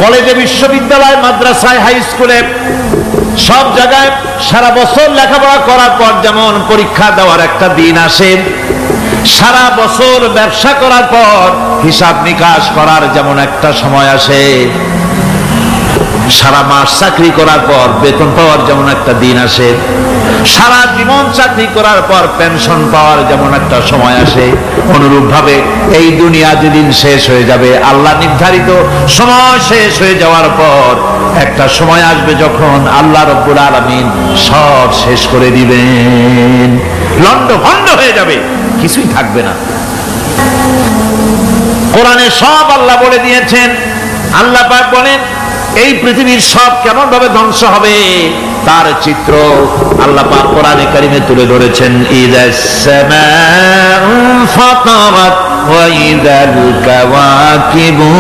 কলেজে, বিশ্ববিদ্যালয়, মাদ্রাসায়, হাই স্কুলে, সব জায়গায় সারা বছর লেখাপড়া করার পর যেমন পরীক্ষা দেওয়ার একটা দিন আসে, সারা বছর ব্যবসা করার পর হিসাব নিকাশ করার যেমন একটা সময় আসে, সারা মাস চাকরি করার পর বেতন পাওয়ার যেমন একটা দিন আসে, সারা জীবন চাকরি করার পর পেনশন পাওয়ার যেমন একটা সময় আসে, অনুরূপ ভাবে এই দুনিয়া যেদিন শেষ হয়ে যাবে, আল্লাহ নির্ধারিত সময় শেষ হয়ে যাওয়ার পর একটা সময় আসবে যখন আল্লাহ রব্বুল আলামিন সব শেষ করে দিবেন, লন্ডভন্ড হয়ে যাবে, কিছুই থাকবে না। কোরআনে সব আল্লাহ বলে দিয়েছেন। আল্লাহ পাক বলেন এই পৃথিবীর সব কেমন ভাবে ধ্বংস হবে তার চিত্র আল্লাহ পাক কোরআনে কারিমে তুলে ধরেছেন। ইযাস সামাউ ফাতারাত ওয়া ইযাল কাওয়াকিবু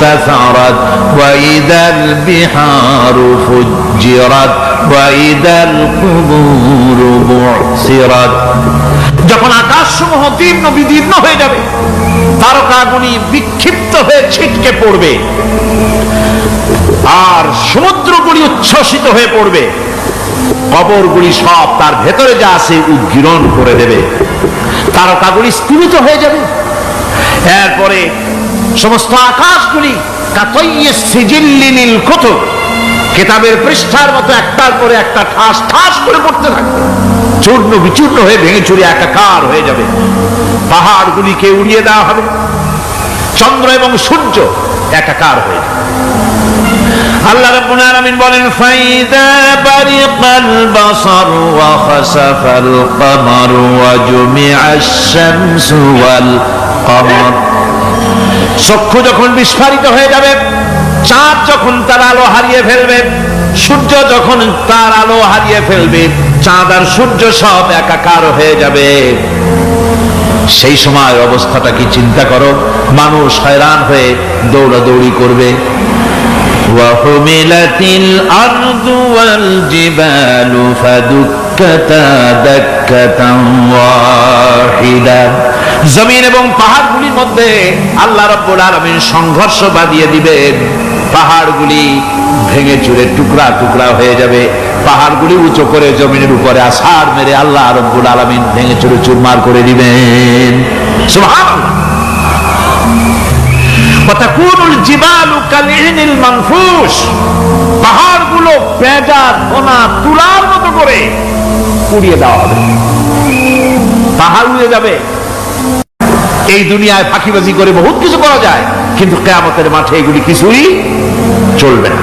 তাসারাত ওয়া ইযাল বিহারু ফুজ্জিরাত ওয়া ইযাল কুবুরু বু'সিরাত। যখন আকাশসমূহ দীর্ণ বিদীর্ণ হয়ে যাবে, তারকাগুলি বিক্ষিপ্ত হয়ে ছিটকে পড়বে, আর সমুদ্রগুলি উচ্ছ্বসিত হয়ে পড়বে, কবরগুলি সব তার ভেতরে যা আছে উদ্গীরণ করে দেবে, তারকাগুলি স্থিমিত হয়ে যাবে। এরপরে সমস্ত আকাশগুলি কাতাইয়িস সিজিল্লিল কুতুব, কিতাবের পৃষ্ঠার মতো একটার পরে একটা ঠাস ঠাস করে পড়তে থাকবে, চূর্ণ বিচূর্ণ হয়ে ভেঙে চুরে একাকার হয়ে যাবে। পাহাড়গুলিকে উড়িয়ে দেওয়া হবে, চন্দ্র এবং সূর্য একাকার হয়ে যাবে। আল্লাহ রাব্বুল আলামিন বলেন ফাইদা বারিকাল বাসার ওয়া খাসাফাল কমার ওয়া জুমিআশ শামসু ওয়াল কমার। চক্ষু যখন বিস্ফারিত হয়ে যাবে, চাঁদ যখন তার আলো হারিয়ে ফেলবে, সূর্য যখন তার আলো হারিয়ে ফেলবে, চাঁদ আর সূর্য সব একাকার হয়ে যাবে, সেই সময় অবস্থাটা কি চিন্তা করো। মানুষ হয়রান হয়ে দৌড়াদৌড়ি করবে। ওয়াহুমিলাতিল আরদু ওয়াল জিবালু ফাদুক্কাতা দাক্কাতান ওয়াহিদা। জমিন এবং পাহাড়গুলির মধ্যে আল্লাহ রাব্বুল আলামিন সংঘর্ষ বাঁধিয়ে দিবেন, পাহাড়গুলি ভেঙে চুরে টুকরা টুকরা হয়ে যাবে, পাহাড়গুলি উঁচু করে জমিনের উপরে আছাড় মেরে আল্লাহ রাব্বুল আলামিন ভেঙে চুরে চুরমার করে দিবেন। সুবহানাল্লাহ। ওয়াতাকুনুল জিবালু কালইনিল মানফুশ, পাহাড়গুলো পেঁজা কোনা তুলার মতো করে উড়িয়ে দেওয়া হবে, পাহাড় উড়ে যাবে। এই দুনিয়ায় ফাঁকিবাজি করে বহুত কিছু করা যায়, কিন্তু কিয়ামতের মাঠে এগুলি কিছুই চলবে না।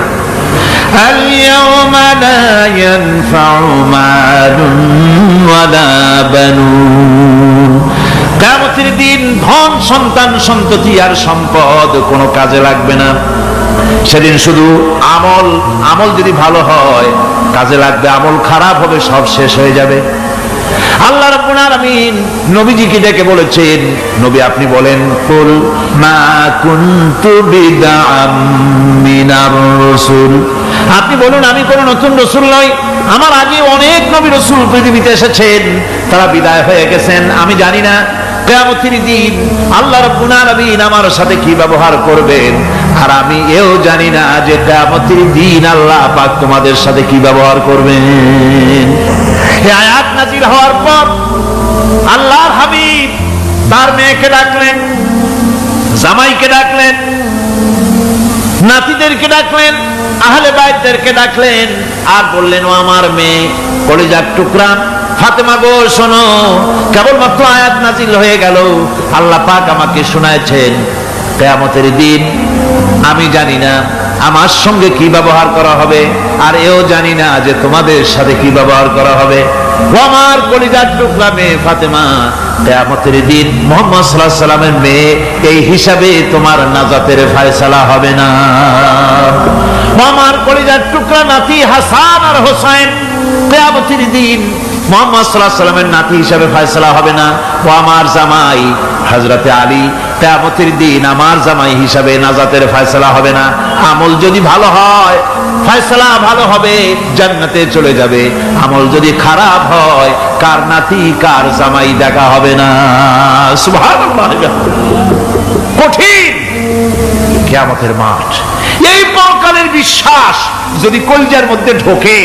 আল-ইয়াওমা লা ইয়ানফাউ মালুন ওয়ালা বানুন। কিয়ামতের দিন ধন, সন্তান, সন্ততি আর সম্পদ কোনো কাজে লাগবে না। সেদিন শুধু আমল যদি ভালো হয় কাজে লাগবে, আমল খারাপ হবে সব শেষ হয়ে যাবে। আল্লাহ রাব্বুল আলামিন নবীজিকে ডেকে বলেছেন, নবী আপনি বলেন, কুল মা কুনতু বিদআম মিনার রাসূল। আপনি বলুন আমি কোন নতুন রাসূল নই, আমার আগে অনেক নবী রাসূল পৃথিবীতে এসেছেন, তারা বিদায় হয়ে গেছেন। আমি জানি না কিয়ামতের দিন আল্লাহ রাব্বুল আলামিন আমার সাথে কি ব্যবহার করবেন, আর আমি এও জানি না যে কিয়ামতের দিন আল্লাহ পাক তোমাদের সাথে কি ব্যবহার করবেন। এই আয়াত নাযিল হওয়ার পর আল্লাহর হাবিব তার মেয়েকে ডাকলেন, জামাইকে ডাকলেন, নাতিদেরকে ডাকলেন, আহলে বাইতদেরকে ডাকলেন, আর বললেন, ও আমার মেয়ে, কলিজার টুকরা ফাতেমা গো শোনো, কেবলমাত্র আয়াত নাযিল হয়ে গেল, আল্লাহ পাক আমাকে শোনাচ্ছেন কিয়ামতের দিন আমি জানি না আমার সঙ্গে কি ব্যবহার করা হবে, আর এও জানি না যে তোমাদের সাথে কি ব্যবহার করা হবে। ও আমার কলিজার টুকরা মেয়ে ফাতেমা, কিয়ামতের দিন মুহাম্মদ সাল্লাল্লাহু আলাইহি সাল্লামের মেয়ে, এই হিসাবে তোমার নাজাতের ফয়সালা হবে না। ও আমার কলিজার টুকরা নাতি হাসান আর হোসেন, কিয়ামতের দিন মুহাম্মদ সাল্লাল্লাহু আলাইহি সাল্লামের নাতি হিসাবে ফয়সালা হবে না। ও আমার জামাই হযরতে আলী, কিয়ামতের দিন আমার জামাই হিসাবে নাজাতের ফয়সালা হবে না। আমল যদি ভালো হয় ফয়সালা ভালো হবে, জান্নাতে চলে যাবে। আমল যদি খারাপ হয় কার নাতি কার জামাই দেখা হবে না। সুবহানাল্লাহ। কঠিন কিয়ামতের মাঠ। এই পরকালের বিশ্বাস যদি কলিজার মধ্যে ঢোকে,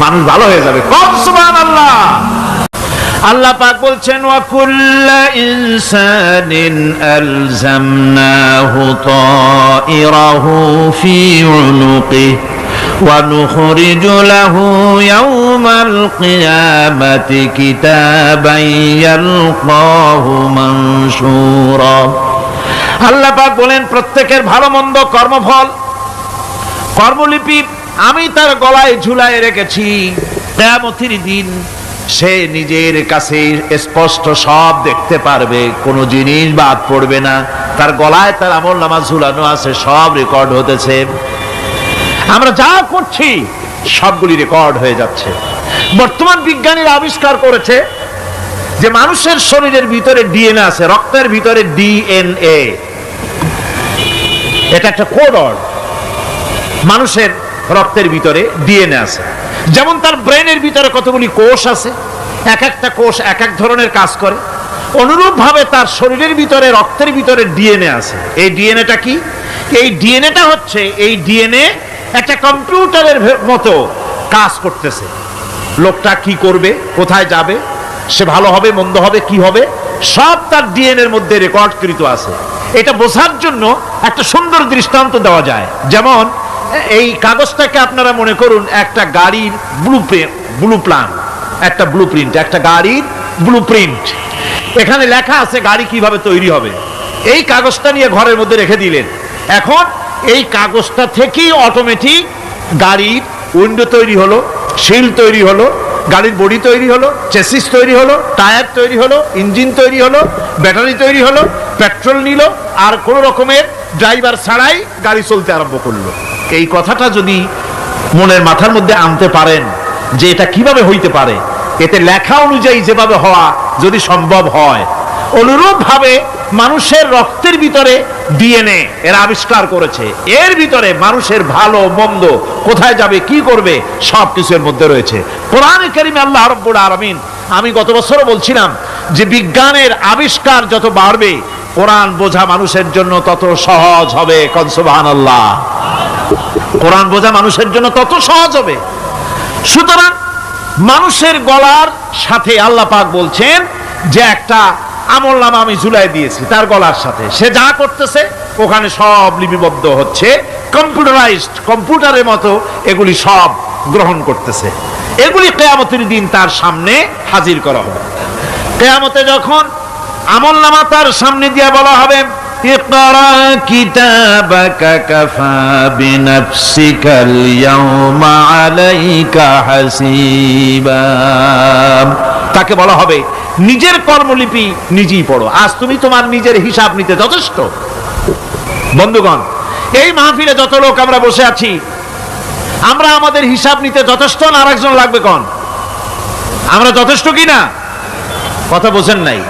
মানুষ ভালো হয়ে যাবে। কম সুবহানাল্লাহ। আল্লাহ পাক বলছেন, ওয়া কুল্লা ইনসানিন আলজামনাহু তাইরাহু ফি উনুকিহি ওয়া নুখরিজু লাহু ইয়াওমাল কিয়ামাতি কিতাবান ইয়ালকাহু মানশুরা। আল্লাহ পাক বলেন, প্রত্যেকের ভালো মন্দ কর্মফল, কর্মলিপি আমি তার গলায় ঝুলায় রেখেছি। কিয়ামতের দিন সে নিজের কাছে স্পষ্ট সব দেখতে পারবে, কোনো জিনিস বাদ পড়বে না। তার গলায় তার আমলনামা ঝুলানো আছে, সব রেকর্ড হতেছে। আমরা যা করছি সবগুলি রেকর্ড হয়ে যাচ্ছে। বর্তমান বিজ্ঞানীরা আবিষ্কার করেছে যে মানুষের শরীরের ভিতরে ডিএনএ আছে, রক্তের ভিতরে ডিএনএ, এটা একটা কোড। মানুষের রক্তের ভিতরে ডিএনএ আছে। যেমন তার ব্রেনের ভিতরে কতগুলি কোষ আছে, এক একটা কোষ এক এক ধরনের কাজ করে, অনুরূপ ভাবে তার শরীরের ভিতরে রক্তের ভিতরে ডিএনএ আছে। এই ডিএনএটা কি? এই ডিএনএটা হচ্ছে, এই ডিএনএ একটা কম্পিউটারের মতো কাজ করতেছে। লোকটা কি করবে, কোথায় যাবে, সে ভালো হবে মন্দ হবে কি হবে, সব তার ডিএনএর মধ্যে রেকর্ডকৃত আছে। এটা বোঝার জন্য একটা সুন্দর দৃষ্টান্ত দেওয়া যায়। যেমন এই কাগজটাকে আপনারা মনে করুন একটা গাড়ির একটা ব্লুপ্রিন্ট, একটা গাড়ির ব্লুপ্রিন্ট। এখানে লেখা আছে গাড়ি কিভাবে তৈরি হবে। এই কাগজটা নিয়ে ঘরের মধ্যে রেখে দিলেন। এখন এই কাগজটা থেকেই অটোমেটিক গাড়ির উইন্ডো তৈরি হলো, শিল তৈরি হলো, গাড়ির বডি তৈরি হলো, চেসিস তৈরি হলো, টায়ার তৈরি হলো, ইঞ্জিন তৈরি হলো, ব্যাটারি তৈরি হলো, পেট্রোল নিল, আর কোন রকমের ড্রাইভার ছাড়াই গাড়ি চলতে আরম্ভ করলো। এই কথাটা যদি মনের মাথার মধ্যে আনতে পারেন যে এটা কিভাবে হইতে পারে, এতে লেখা অনুযায়ী যেভাবে হওয়া যদি সম্ভব হয়, অনুরূপ ভাবে মানুষের রক্তের ভিতরে ডিএনএ এর আবিষ্কার করেছে। এর ভিতরে মানুষের ভালো মন্দ, কোথায় যাবে কি করবে, সব কিছুর মধ্যে রয়েছে। কোরআনে কারীমে আল্লাহ রাব্বুল আলামিন, আমি গত বছরও বলছিলাম যে বিজ্ঞানের আবিষ্কার যত বাড়বে, কোরআন বোঝা মানুষের জন্য তত সহজ হবে। কোন সুবহানাল্লাহ। কোরআন বোঝা মানুষের জন্য তত সহজ হবে। সুতরাং মানুষের গলার সাথে আল্লাহ পাক বলছেন যে একটা আমলনামা আমি ঝুলাই দিয়েছি তার গলার সাথে, সে যা করতেছে ওখানে সব লিপিবদ্ধ হচ্ছে, কম্পিউটারাইজড, কম্পিউটারের মতো এগুলি সব গ্রহণ করতেছে। এগুলি কিয়ামতের দিন তার সামনে হাজির করা হবে। কিয়ামতে যখন আমলনামা তার সামনে দিয়ে বলা হবে, ইকরা কিতাবাকা কাফা বিনাফসিকাল ইয়াওমা আলাইকা হাসিবা, তাকে বলা হবে নিজের কর্মলিপি নিজেই পড়ো, আজ তুমি তোমার নিজের হিসাব নিতে যথেষ্ট। বন্ধুগণ, এই মাহফিলে যত লোক আমরা বসে আছি, আমরা আমাদের হিসাব নিতে যথেষ্ট না আরেকজন লাগবে? কোন আমরা যথেষ্ট কিনা? কথা বোঝেন নাই।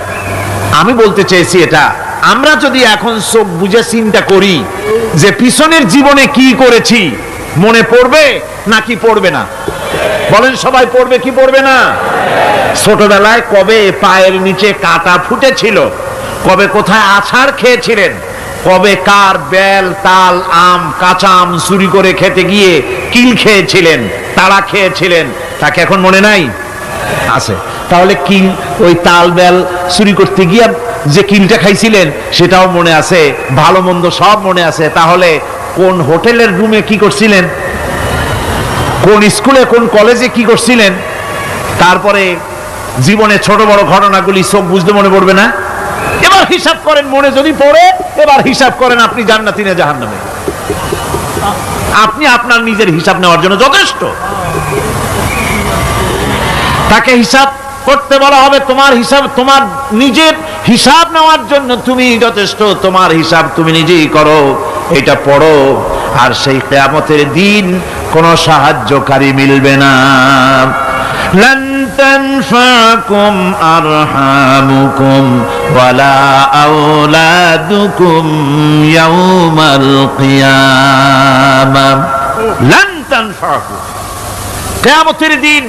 আমি বলতে চেয়েছি এটা, আমরা যদি এখন চোখ বুঝে চিন্তা করি যে পিছনের জীবনে কি করেছি, মনে পড়বে নাকি পড়বে না? বলেন সবাই, পড়বে কি পড়বে না? ছোটবেলায় কবে পায়ের নিচে কাটা ফুটেছিল, কবে কোথায় আছাড় খেয়েছিলেন, কবে কার বেল তাল আম কাঁচা আম চুরি করে খেতে গিয়ে কিল খেয়েছিলেন, তাড়া খেয়েছিলেন, তাকে এখন মনে নাই? আছে। তাহলে কিল, ওই তাল বেল চুরি করতে গিয়ে যে কিলটা খাইছিলেন সেটাও মনে আছে, ভালো মন্দ সব মনে আছে। তাহলে কোন হোটেলের রুমে কি করছিলেন, কোন স্কুলে কোন কলেজে কি করছিলেন, তারপরে জীবনে ছোট বড় ঘটনাগুলি চোখ বুঝতে মনে পড়বে না? এবার হিসাব করেন, মনে যদি পড়ে এবার হিসাব করেন আপনি জান্নাতি না জাহান্নামে। আপনি আপনার নিজের হিসাব নেওয়ার জন্য যথেষ্ট। তাকে হিসাব করতে বলা হবে, তোমার হিসাব, তোমার নিজের হিসাব নেওয়ার জন্য তুমি যথেষ্ট, তোমার হিসাব তুমি নিজেই করো, এটা পড়ো। আর সেই কিয়ামতের দিন কোনো সাহায্যকারী মিলবে না। লান তানফাকুম আরহামুকুম ওয়ালা আওলাদুকুম ইয়াওমাল কিয়ামাহ। লান তানফাকুম, কিয়ামতের দিন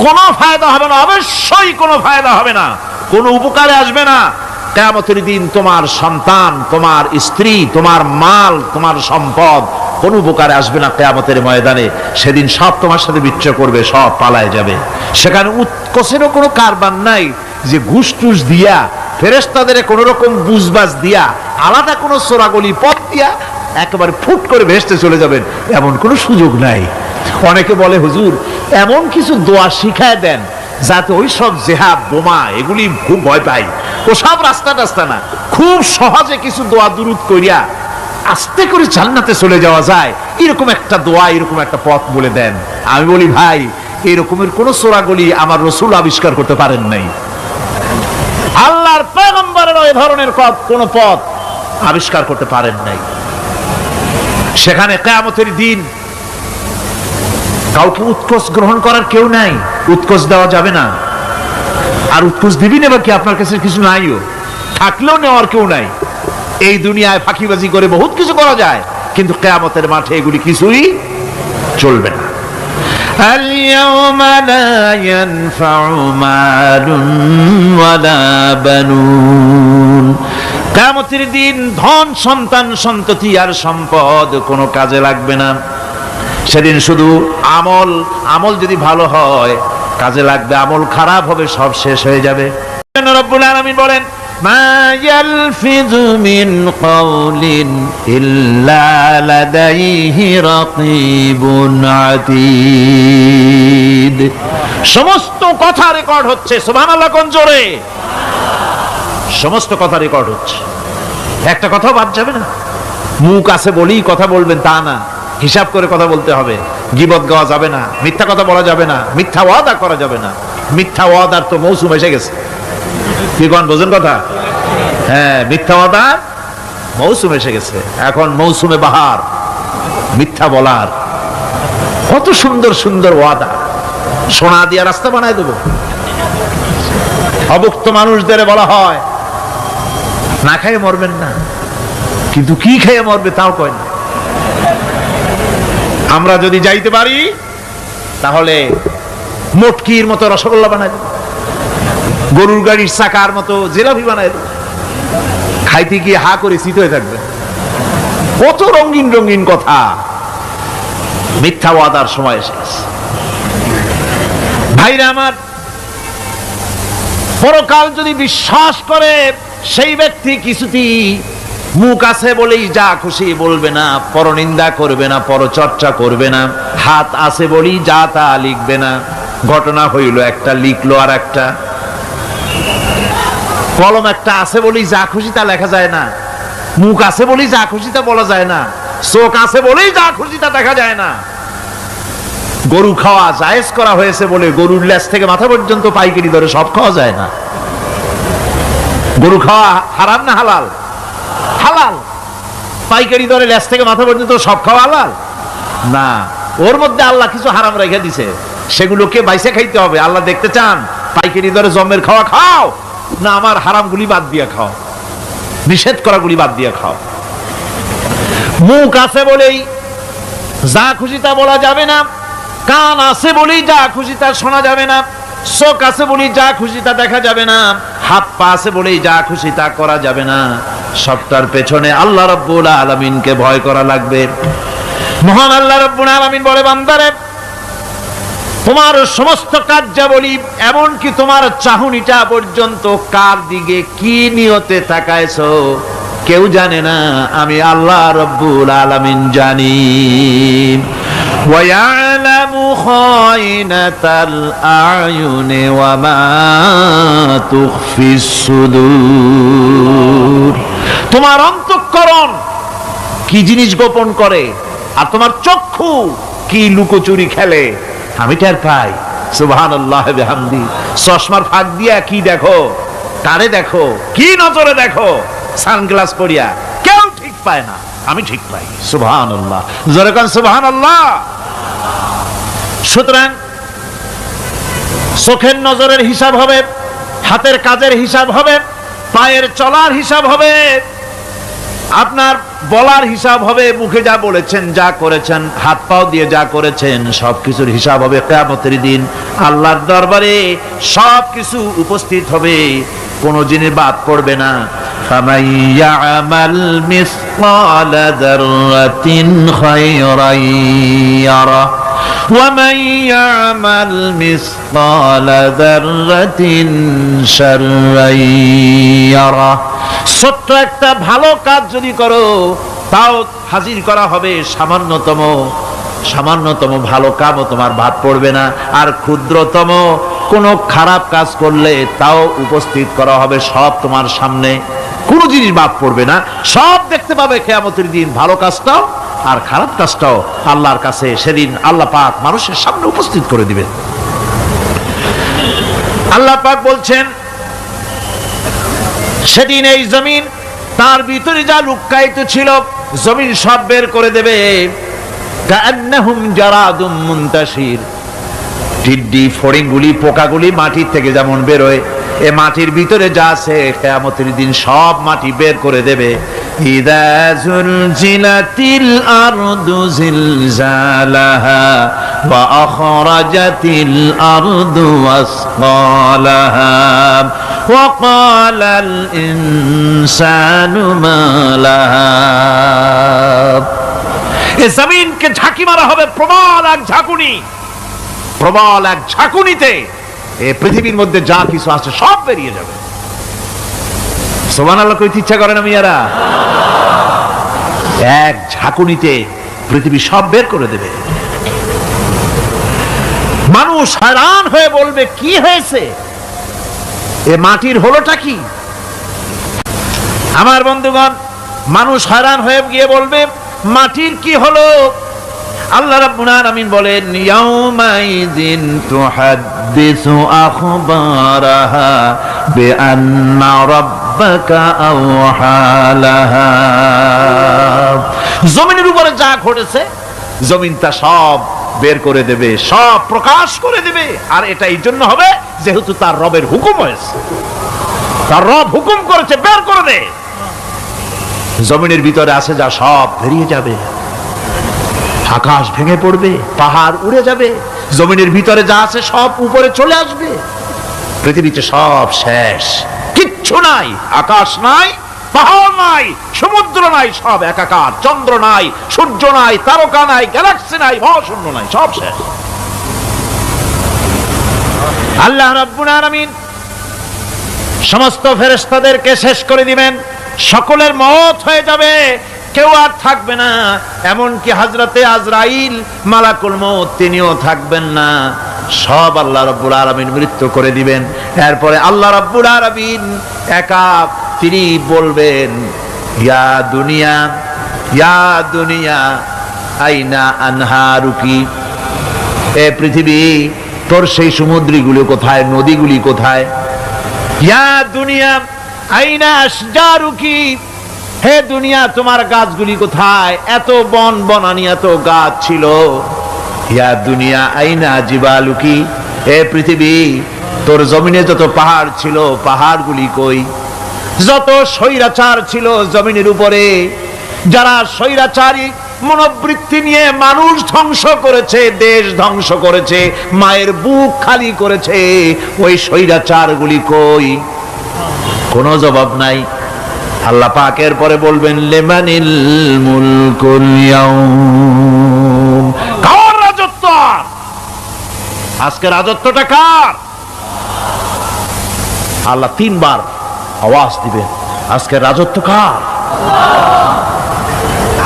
কোনো ফায়দা হবে না, অবশ্যই কোনো ফায়দা হবে না, কোনো উপকারে আসবে না। কিয়ামতের দিন তোমার সন্তান, তোমার স্ত্রী, তোমার মাল, তোমার সম্পদ কোন উপকারে আসবে না কিয়ামতের ময়দানে। সেদিন সব তোমার সাথে বিচ্ছয় করবে, সব পালায় যাবে। সেখানে উৎকোষেরও কোনো কারবার নাই যে ঘুষ টুস দিয়া, ফেরেশতাদের কোন রকম বুঝবাজ দিয়া, আলাদা কোনো চোরাগলি পথ দিয়া একেবারে ফুট করে ভেসতে চলে যাবেন, এমন কোনো সুযোগ নাই। অনেকে বলে হুজুর এমন কিছু দোয়া শিখায় দেন যাতে ওই সব জেহাদ বোমা এগুলি খুব ভয় পাই, ও সব রাস্তা টাস্তা না, খুব সহজে কিছু দোয়া দুরূদ করিয়া আস্তে করে জান্নাতে চলে যাওয়া যায়, এরকম একটা দোয়া, এরকম একটা পথ বলে দেন। আমি বলি ভাই, এরকমের কোন চোরাগলি আমার রাসূল আবিষ্কার করতে পারেন নাই। আল্লাহর পয়গম্বরের ওই ধরনের কোন পথ আবিষ্কার করতে পারেন নাই। সেখানে কিয়ামতের দিন কাউকে উৎকোষ গ্রহণ করার কেউ নাই, উৎকোষ দেওয়া যাবে না। আর উৎকোষ দিবি নেবা কি, আপনার কাছে কিছু নাইও, থাকলেও নেওয়ার কেউ নাই। এই দুনিয়ায় ফাঁকিবাজি করে বহুত কিছু করা যায়, কিন্তু কিয়ামতের মাঠে এগুলি কিছুই চলবে না। আল-ইয়াওমা লা ইয়ানফা'ু মালুন ওয়ালা বানুন, কিয়ামতের দিন ধন সন্তান সন্ততি আর সম্পদ কোনো কাজে লাগবে না। সেদিন শুধু আমল যদি ভালো হয় কাজে লাগবে, আমল খারাপ হবে সব শেষ হয়ে যাবে। রব্বুল আলামিন বলেন মা ইয়ালফিযু মিন কাওলিন ইল্লা লাদাইহি রাকীবুন আতীদ। সমস্ত কথা রেকর্ড হচ্ছে, সুবহানাল্লাহ কোন জোরে, সমস্ত কথা রেকর্ড হচ্ছে, একটা কথাও বাদ যাবে না। মুখ আছে বলেই কথা বলবেন তা না, হিসাব করে কথা বলতে হবে। গীবত গাওয়া যাবে না, মিথ্যা কথা বলা যাবে না, মিথ্যা ওয়াদা করা যাবে না। মিথ্যা ওয়াদার তো মৌসুম এসে গেছে, কি কোন বোঝেন কথা? হ্যাঁ, মিথ্যা ওয়াদার মৌসুম এসে গেছে। এখন মৌসুমে বাহার, মিথ্যা বলার। কত সুন্দর সুন্দর ওয়াদা, সোনা দিয়া রাস্তা বানায় দেবো। অভুক্ত মানুষদের বলা হয় না খেয়ে মরবেন না, কিন্তু কি খেয়ে মরবে তাও কয় না। আমরা যদি যাইতে পারি তাহলে মটকির মতো রসগোল্লা বানাই দেব, গরুর গাড়ির চাকার মতো জিলাপি বানাই দেব, খাইতে গিয়ে হা করে শীত হয়ে থাকবে। কত রঙিন রঙিন কথা। মিথ্যা ওয়াদার সময় এসে গেছে। ভাইরা আমার, পরকাল যদি বিশ্বাস করে সেই ব্যক্তি কিছুতেই মুখ আছে বলেই যা খুশি বলবে না, পরনিন্দা করবে না, পরচর্চা করবে না, হাত আছে বলেই যা তা লিখবে না। ঘটনা হইল একটা, লিখলো আর একটা। কলম একটা আছে বলেই যা খুশি তা লেখা যায় না, মুখ আছে বলেই যা খুশি তা বলা যায় না, চোখ আছে বলেই যা খুশি তা দেখা যায় না। গরু খাওয়া জায়েজ করা হয়েছে বলে গরুর লেজ থেকে মাথা পর্যন্ত পাইকারি দরে সব খাওয়া যায় না। গরু খাওয়া হারাম না হালাল? হালাল। পাইকারি দরে লেজ থেকে মাথা পর্যন্ত সব খাওয়া হালাল না, ওর মধ্যে আল্লাহ কিছু হারাম রেখে দিছে, সেগুলোকে বাইসে খাইতে হবে। আল্লাহ দেখতে চান পাইকারি দরে জমের খাওয়া খাও না আমার হারাম গুলি বাদ দিয়ে খাও, নিষেধ করা গুলি বাদ দিয়ে খাও। মুখ আছে বলেই যা খুশি তা বলা যাবে না, কান আছে বলেই যা খুশি তা শোনা যাবে না, চোখ আছে বলেই যা খুশি তা দেখা যাবে না, হাত পা আছে বলেই যা খুশি তা করা যাবে না। সবটার পেছনে আল্লাহ রাব্বুল আলামিনকে ভয় করা লাগবে। মহান আল্লাহ রাব্বুল আলামিন বলে, বান্দারে তোমার সমস্ত কার্যাবলী এমনকি তোমার চাহনিটা পর্যন্ত কার দিকে কি নিয়তে তাকায়ছো কেউ জানে না, আমি আল্লাহ রাব্বুল আলামিন জানি। وَيَعْلَمُ خَائِنَةَ الْأَعْيُنِ وَمَا تُخْفِي الصُّدُورُ। তোমার অন্তঃকরণ কি জিনিস গোপন করে আর তোমার চক্ষু কি লুকোচুরি খেলে আমি টের পাই। সুবহানাল্লাহ বিহামদি। চশমার ফাঁক দিয়া কি দেখো, কারে দেখো, কি নজরে দেখো, সানগ্লাস পরিয়া কেউ ঠিক পায় না, আমি ঠিক পাই। সুবহানাল্লাহ, জোরে কোন সুবহানাল্লাহ। সুতরাং চোখের নজরের হিসাব হবে, হাতের কাজের হিসাব হবে, পায়ের চলার হিসাব হবে, আপনার বলার হিসাব হবে, মুখে যা বলেছেন যা করেছেন, হাত পাও দিয়ে যা করেছেন সবকিছুর হিসাব হবে কিয়ামতের দিন। আল্লাহর দরবারে সবকিছু উপস্থিত হবে, কোনো জিনিস বাদ পড়বে না। فمن يعمل مثقال ذرة خيرا يره ومن يعمل مثقال ذرة شرا يره। ছোট্ট একটা ভালো কাজ যদি করো তাও হাজির করা হবে সামান্যতম ভালো কাজও তোমার বাদ পড়বে না, আর ক্ষুদ্রতম কোনো খারাপ কাজ করলে তাও উপস্থিত করা হবে, সব তোমার সামনে, কোনো জিনিস বাদ পড়বে না, সব দেখতে পাবে কিয়ামতের দিন। ভালো কাজটাও আর খারাপ কাজটাও আল্লাহর কাছে সেদিন আল্লাহ পাক মানুষের সামনে উপস্থিত করে দিবেন। আল্লাহ পাক বলছেন সেদিন এই জমিন তার ভিতরে যা লুক্কায়িত ছিল জমিন সব বের করে দেবে। কান্নাহুম জারাদুম মুনতাশির, টিড্ডি ফড়িংগুলি পোকাগুলি মাটির থেকে যেমন বেরোয়, এ মাটির ভিতরে যা আছে কিয়ামতের দিন সব মাটি বের করে দেবে। ইযা যুলজিলাতিল আরদু জিলজালাহা ওয়া আখরাজাতিল আরদু আসকালাহা ওয়া ক্বালাল ইনসানু মা লাহা। এ জমিনকে ঝাঁকি মারা হবে প্রবল এক ঝাঁকুনি, প্রবল এক ঝাঁকুনিতে এই পৃথিবীর মধ্যে যা কিছু আছে সব বেরিয়ে যাবে। সুবহানাল্লাহ কইতে ইচ্ছা করে না মিয়ারা? এক ঝাঁকুনিতে পৃথিবী সব বের করে দেবে। মানুষ হয়রান হয়ে বলবে কি হয়েছে, এ মাটির হলোটা কি? আমার বন্ধুগণ, মানুষ হয়রান হয়ে গিয়ে বলবে মাটির কি হলো? আল্লাহ রাব্বুল আলামিন বলেন ইয়াউমাইযিন তুহাদ্দিসু আখবারাহা বিআন্না রাব্বাকা আওহালাহা। জমিনের উপরে যা ঘটেছে জমিন তা সব বের করে দেবে, সব প্রকাশ করে দেবে। আর এটা এই জন্য হবে যেহেতু তার রবের হুকুম হয়েছে, তার রব হুকুম করেছে বের করে দে। জমিনের ভিতরে আছে যা সব বেরিয়ে যাবে, আকাশ ভেঙে পড়বে, পাহাড় উড়ে যাবে, জমিনের ভিতরে যা আছে সব উপরে চলে আসবে, পৃথিবীতে সব শেষ, কিচ্ছু নাই, আকাশ নাই, পাহাড় নাই, সমুদ্র নাই, সব একাকার, চন্দ্র নাই, সূর্য নাই, তারকা নাই, গ্যালাক্সি নাই, মহাশূন্য নাই, সব শেষ। আল্লাহ রাব্বুল আলামিন সমস্ত ফেরেশতাদেরকে শেষ করে দিবেন, সকলের মওত হয়ে যাবে, কেউ আর থাকবে না, এমনকি হযরতে আজরাইল মালাকুল মউত তিনিও থাকবেন না, সব আল্লাহ রাব্বুল আলামিন মৃত্যু করে দিবেন। এরপরে আল্লাহ রাব্বুল আলামিন একা তিনি বলবেন ইয়া দুনিয়া আইনা আনহারুকি, এ পৃথিবী তোর সেই সমুদ্রগুলো কোথায়, নদীগুলি কোথায়? ইয়া দুনিয়া আইনা আশজারুকি, হে দুনিয়া তোমার গাছগুলি কোথায়? এত বন বনানি, এত গাছ ছিল। ইয়া দুনিয়া আইনা জিবালুকি, হে পৃথিবী তোর জমিনে যত পাহাড় ছিল পাহাড়গুলি কই? যত স্বৈরাচার ছিল জমিনের উপরে, যারা স্বৈরাচারী মনোবৃত্তি নিয়ে মানুষ ধ্বংস করেছে, দেশ ধ্বংস করেছে, মায়ের বুক খালি করেছে, ওই স্বৈরাচারগুলি কই? কোনো জবাব নাই। আল্লাহ পাক এর পরে বলবেন লিমানিল মুলকুল ইয়াউম, কার রাজত্ব? আজকে রাজত্বটা কার? আল্লাহ তিনবার আওয়াজ দিবেন আজকে রাজত্ব কার?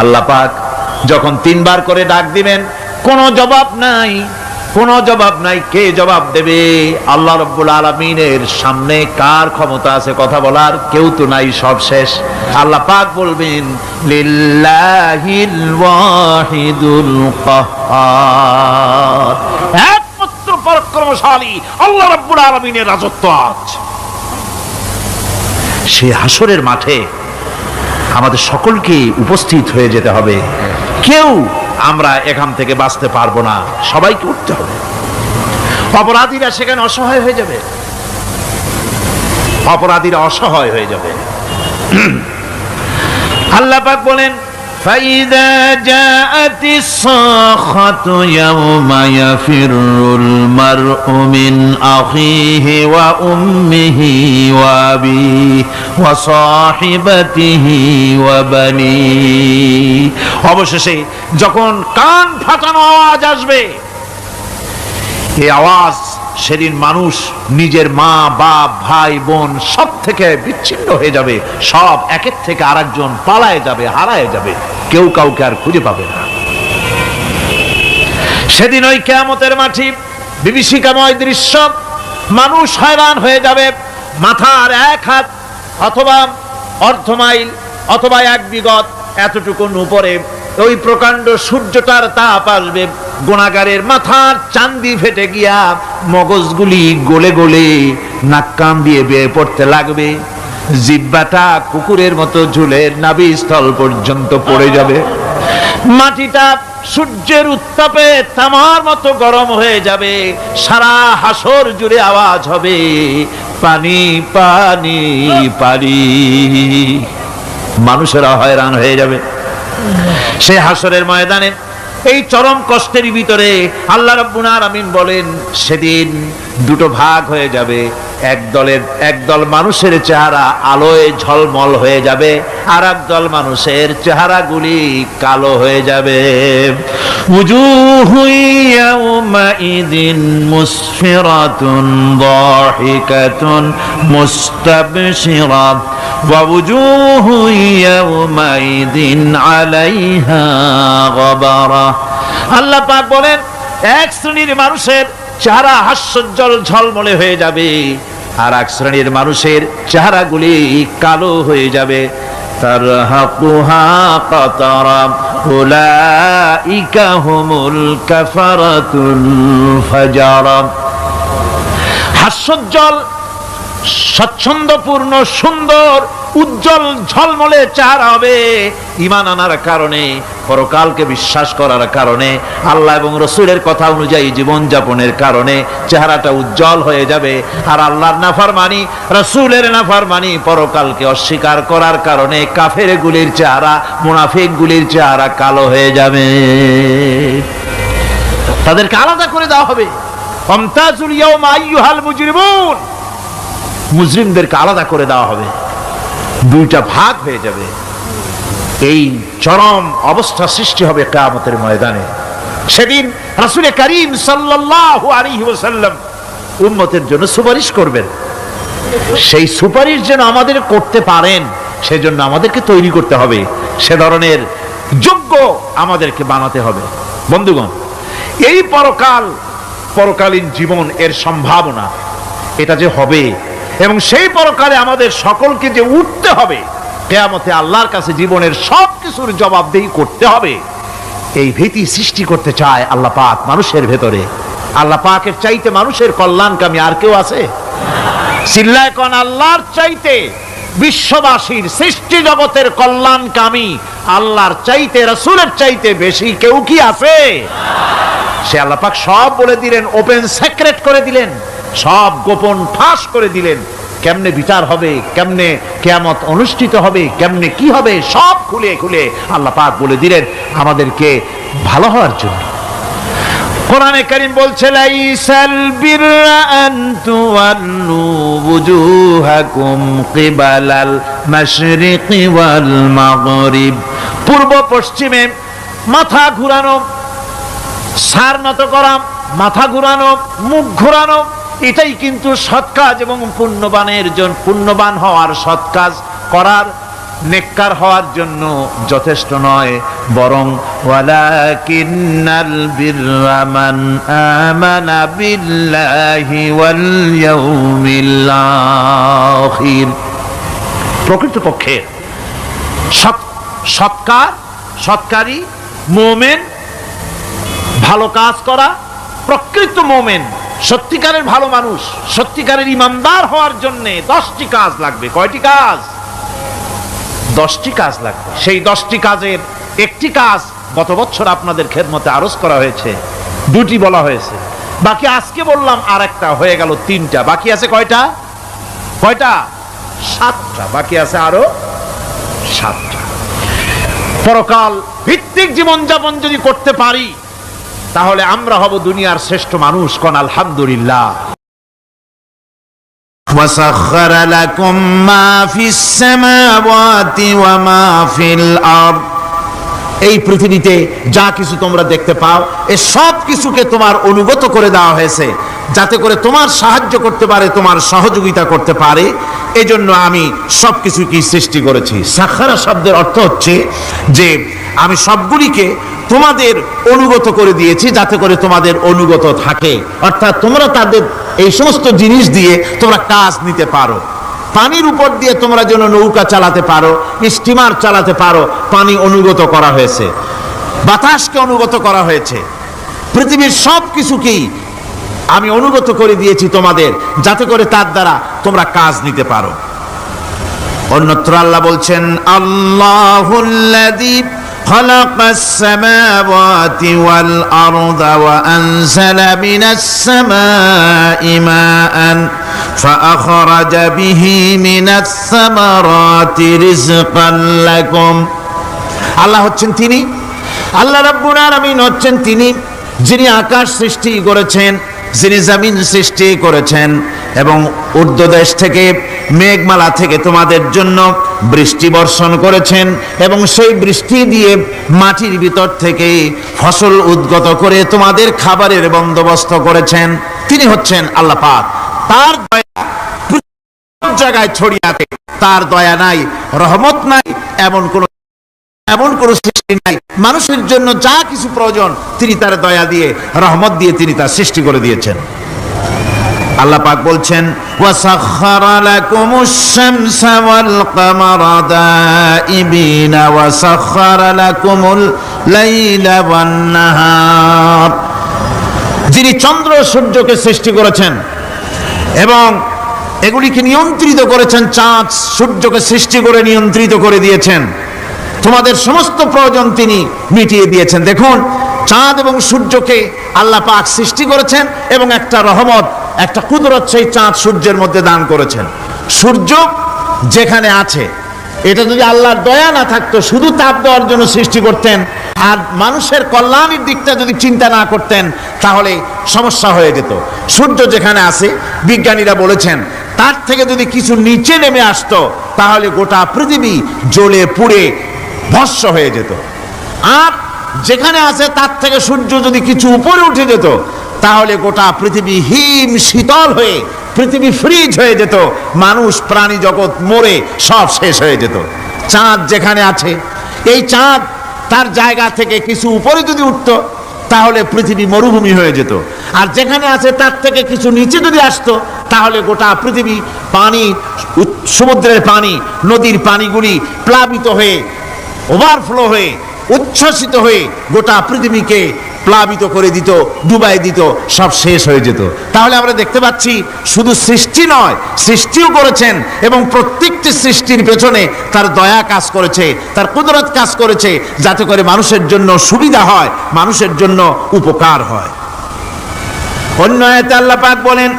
আল্লাহ পাক যখন তিনবার করে ডাক দিবেন কোনো জবাব নাই, কোনো জবাব নাই। কে জবাব দেবে? আল্লাহ রাব্বুল আলামিনের সামনে কার ক্ষমতা আছে কথা বলার? কেউ তো নাই, সব শেষ। আল্লাহ পাক বলবেন লিল্লাহিল ওয়াহিদুল কাহ্হার, একমাত্র পরাক্রমশালী আল্লাহ রাব্বুল আলামিনের রাজত্ব আজ। সেই হাসরের মাঠে আমাদের সকলকে উপস্থিত হয়ে যেতে হবে, কেউ আমরা এখান থেকে বাঁচতে পারবো না, সবাইকে উঠতে হবে। অপরাধীরা সেখানে অসহায় হয়ে যাবে, অপরাধীরা অসহায় হয়ে যাবে। আল্লাহ পাক বলেন فإذا جاءت الصاخة يوم يفر المرء من أخيه وأمه وأبيه وصاحبته وبنيه অবশেষে যখন কান ফাটানো আওয়াজ আসবে, এই আওয়াজ সেদিন মানুষ নিজের মা বাপ ভাই বোন সব থেকে বিচ্ছিন্ন হয়ে যাবে, সব একের থেকে আরেকজন পালায় যাবে, হারায় যাবে, কেউ কাউকে আর খুঁজে পাবে না। সেদিন ওই কিয়ামতের মাঠে বিভীষিকাময় দৃশ্য, মানুষ হয়রান হয়ে যাবে। মাথার এক হাত অথবা অর্ধ মাইল অথবা এক বিগত এতটুকুন উপরে ওই প্রকাণ্ড সূর্যটার তাপ আসবে, গুনাহগারের মাথার চান্দি ফেটে গিয়া মগজগুলি গলে গলে নাক কান দিয়ে বেয়ে পড়তে লাগবে, জিহ্বাটা কুকুরের মতো ঝুলে নাভিস্থল পর্যন্ত পড়ে যাবে, মাটিটা সূর্যের উত্তাপে তামার মতো গরম হয়ে যাবে, সারা হাসর জুড়ে আওয়াজ হবে পানি পানি পানি। মানুষেরা হয়রান হয়ে যাবে। সেই হাসরের ময়দানে এই চরম কষ্টের ভিতরে আল্লাহ রাব্বুল আলামিন বলেন, সেদিন দুটো ভাগ হয়ে যাবে। একদল মানুষের চেহারা আলোয় ঝলমল হয়ে যাবে, আর একদল মানুষের চেহারাগুলি কালো হয়ে যাবে। উজুহু ইয়াউমাইদিন মুসফিরাতুন দাহিকাতুন মুস্তাবশিরা ওয়া উজুহু ইয়াউমাইদিন আলাইহা গাবারা। আল্লাহ পাক বলেন, এক শ্রেণীর মানুষের চেহারা হাস্যোজ্জ্বল ঝলমলে হয়ে যাবে, আর এক শ্রেণীর মানুষের চেহারাগুলি কালো হয়ে যাবে। তারহাকুহা কাতারা উলাইকা হুমুল কাফারাতুল ফাজারা। হাস্যোজ্জ্বল, স্বচ্ছন্দপূর্ণ, সুন্দর, উজ্জ্বল ঝলমলে চেহারা হবে ঈমান আনার কারণে, পরকালকে বিশ্বাস করার কারণে, আল্লাহ এবং রাসূলের কথা অনুযায়ী জীবন যাপনের কারণে চেহারাটা উজ্জ্বল হয়ে যাবে। আর আল্লাহর নাফরমানি, রাসূলের নাফরমানি, পরকালকে অস্বীকার করার কারণে কাফেরগুলির চেহারা, মুনাফিকগুলির চেহারা কালো হয়ে যাবে। তাদেরকে আলাদা করে দেওয়া হবে। ফামতাজুল ইয়াওমা আইয়ুহাল মুজরিমুন, মুজরিমদেরকে আলাদা করে দেওয়া হবে, দুইটা ভাগ হয়ে যাবে। এই চরম অবস্থা সৃষ্টি হবে কিয়ামতের ময়দানে। সেদিন রাসূল করিম সাল্লাল্লাহু আলাইহি ওয়াসাল্লাম উম্মতের জন্য সুপারিশ করবেন। সেই সুপারিশ যেন আমাদের করতে পারেন, সেজন্য আমাদেরকে তৈরি করতে হবে, সে ধরনের যোগ্য আমাদেরকে বানাতে হবে। বন্ধুগণ, এই পরকালীন জীবন, এর সম্ভাবনা, এটা যে হবে এবং সেই পরকালে আমাদের সকলকে যে উঠতে হবে, কিয়ামতে আল্লাহর কাছে জীবনের সব কিছুর জবাবদেহি করতে হবে, এই ভীতি সৃষ্টি করতে চায় আল্লাহ পাক মানুষের ভেতরে। আল্লাহ পাকের চাইতে মানুষের কল্যাণকামী আর কেউ আছে? চিল্লায় কোন আল্লাহর চাইতে, বিশ্ববাসীর সৃষ্টি জগতের কল্যাণকামী আল্লাহর চাইতে, রাসূলের চাইতে বেশি কেউ কি আছে? সে আল্লাহ পাক সব বলে দিলেন, ওপেন সিক্রেট করে দিলেন, সব গোপন ফাঁস করে দিলেন। কেমনে বিচার হবে, কেমনে কিয়ামত অনুষ্ঠিত হবে, কেমনে কি হবে, সব খুলে খুলে আল্লাহ পাক বলে দিলেন আমাদেরকে ভালো হওয়ার জন্য। কোরআনে কারীম বলছে, লাইসাল বিররা আন তুওয়াল্লু ওয়ুজুহাকুম কিবালাল মাশরিকি ওয়াল মাগরিব। পূর্ব পশ্চিমে মাথা ঘুরানো, সার নত করা, মাথা ঘুরানো, মুখ ঘুরানো, এটাই কিন্তু সৎ কাজ এবং পুণ্যবান হওয়ার, সৎ কাজ করার, নেককার হওয়ার জন্য যথেষ্ট নয়, বরং ওয়ালাকিন্নাল বিররা মান আমানা বিল্লাহি ওয়াল ইয়াউমিল আখির। প্রকৃতপক্ষে সৎকারী মুমিন, ভালো কাজ করা, প্রকৃত মুমিন, সত্যিকারের ভালো মানুষ, সত্যিকারের ইমানদার হওয়ার জন্য 10টি কাজ লাগবে। কয়টি কাজ? 10টি কাজ লাগবে। সেই 10টি কাজের একটি কাজ গত বছর আপনাদের খেদমতে আরজ করা হয়েছে, 2টি বলা হয়েছে, বাকি আজকে বললাম আর একটা, হয়ে গেল 3টা। বাকি আছে কয়টা? 7টা। বাকি আছে আরো 7টা। পরকাল ভিত্তিক জীবনযাপন যদি করতে পারি, তাহলে আমরা হব দুনিয়ার শ্রেষ্ঠ মানুষ। কোন আলহামদুলিল্লাহ। وسخر لكم ما في السماوات وما في الأرض। এই পৃথিবীতে যা কিছু তোমরা দেখতে পাও, এই সব কিছুকে তোমার অনুগত করে দেওয়া হয়েছে, যাতে করে তোমার সাহায্য করতে পারে, তোমার সহযোগিতা করতে পারে। এজন্য আমি সবকিছুকে সৃষ্টি করেছি। সাখারা শব্দের অর্থ হচ্ছে যে আমি সবগুলিকে তোমাদের অনুগত করে দিয়েছি, যাতে করে তোমাদের অনুগত থাকে, অর্থাৎ তোমরা তাদের এই সমস্ত জিনিস দিয়ে তোমরা কাজ নিতে পারো। পানির উপর দিয়ে তোমরা যেন নৌকা চালাতে পারো, স্টিমার চালাতে পারো, পানি অনুগত করা হয়েছে, বাতাসকে অনুগত করা হয়েছে। পৃথিবীর সব কিছুকেই আমি অনুগত করে দিয়েছি তোমাদের, যাতে করে তার দ্বারা তোমরা কাজ নিতে পারো। অন্যত্র আল্লাহ বলছেন, আল্লাহুল্লাযী খালাকাস সামাওয়াতি ওয়াল আরদা ওয়া আনজালা মিনাস সামাই মাআন ফাআখরাজা বিহি মিনাস সামারাতি রিজকান লাকুম। আল্লাহ হচ্ছেন তিনি, আল্লাহ রাব্বুল আলামিন হচ্ছেন তিনি যিনি আকাশ সৃষ্টি করেছেন, যিনি জমিন সৃষ্টি করেছেন, এবং ঊর্ধ্বদেশ থেকে মেঘমালা থেকে তোমাদের জন্য বৃষ্টি বর্ষণ করেছেন, এবং সেই বৃষ্টি দিয়ে মাটির ভিতর থেকে ফসল উদ্গত করে তোমাদের খাবারের বন্দোবস্ত করেছেন। তিনি হচ্ছেন আল্লাহ পাক। তার দয়া সব জায়গায় ছড়িয়ে আছে, তার দয়া নাই, রহমত নাই, এমন কোন সৃষ্টি নাই। মানুষের জন্য যা কিছু প্রয়োজন তিনি তার দয়া দিয়ে, রহমত দিয়ে তিনি তার সৃষ্টি করে দিয়েছেন। আল্লাহ পাক বলছেন, ওয়াসাখখারা লাকুমুশ শামসা ওয়াল কামারা দাইবিনা ওয়াসাখখারা লাকুমুল লাইলা ওয়ান নাহার। যিনি চন্দ্র সূর্যকে সৃষ্টি করেছেন এবং এগুলিকে নিয়ন্ত্রিত করেছেন, চাঁদ সূর্যকে সৃষ্টি করে নিয়ন্ত্রিত করে দিয়েছেন, তোমাদের সমস্ত প্রয়োজন তিনি মিটিয়ে দিয়েছেন। দেখুন, চাঁদ এবং সূর্যকে আল্লাহ পাক সৃষ্টি করেছেন এবং একটা রহমত, একটা কুদরত সেই চাঁদ সূর্যের মধ্যে দান করেছেন। সূর্য যেখানে আছে, এটা যদি আল্লাহর দয়া না থাকতো, শুধু তাপ দেওয়ার জন্য সৃষ্টি করতেন আর মানুষের কল্যাণের দিকটা যদি চিন্তা না করতেন, তাহলে সমস্যা হয়ে যেত। সূর্য যেখানে আছে, বিজ্ঞানীরা বলেছেন তার থেকে যদি কিছু নিচে নেমে আসতো, তাহলে গোটা পৃথিবী জ্বলে পুড়ে ভস্ম হয়ে যেত। আর যেখানে আছে তার থেকে সূর্য যদি কিছু উপরে উঠে যেত, তাহলে গোটা পৃথিবী হিম শীতল হয়ে, পৃথিবী ফ্রিজ হয়ে যেত, মানুষ প্রাণী জগৎ মরে সব শেষ হয়ে যেত। চাঁদ যেখানে আছে, এই চাঁদ তার জায়গা থেকে কিছু উপরে যদি উঠত, তাহলে পৃথিবী মরুভূমি হয়ে যেত। আর যেখানে আছে তার থেকে কিছু নিচে যদি আসতো, তাহলে গোটা পৃথিবী পানি, সমুদ্রের পানি, নদীর পানিগুলি প্লাবিত হয়ে, ওভারফ্লো হয়ে, উচ্ছ্বসিত হয়ে গোটা পৃথিবীকে প্লাবিত করে দিত, ডুবাই দিত, সব শেষ হয়ে যেত। তাহলে আমরা দেখতে পাচ্ছি শুধু সৃষ্টি নয়, সৃষ্টিও করেছেন এবং প্রত্যেকটি সৃষ্টির পেছনে তার দয়া কাজ করেছে, তার কুদরত কাজ করেছে, যাতে করে মানুষের জন্য সুবিধা হয়, মানুষের জন্য উপকার হয়। অন্য আয়াতে আল্লাহ পাক বলেন,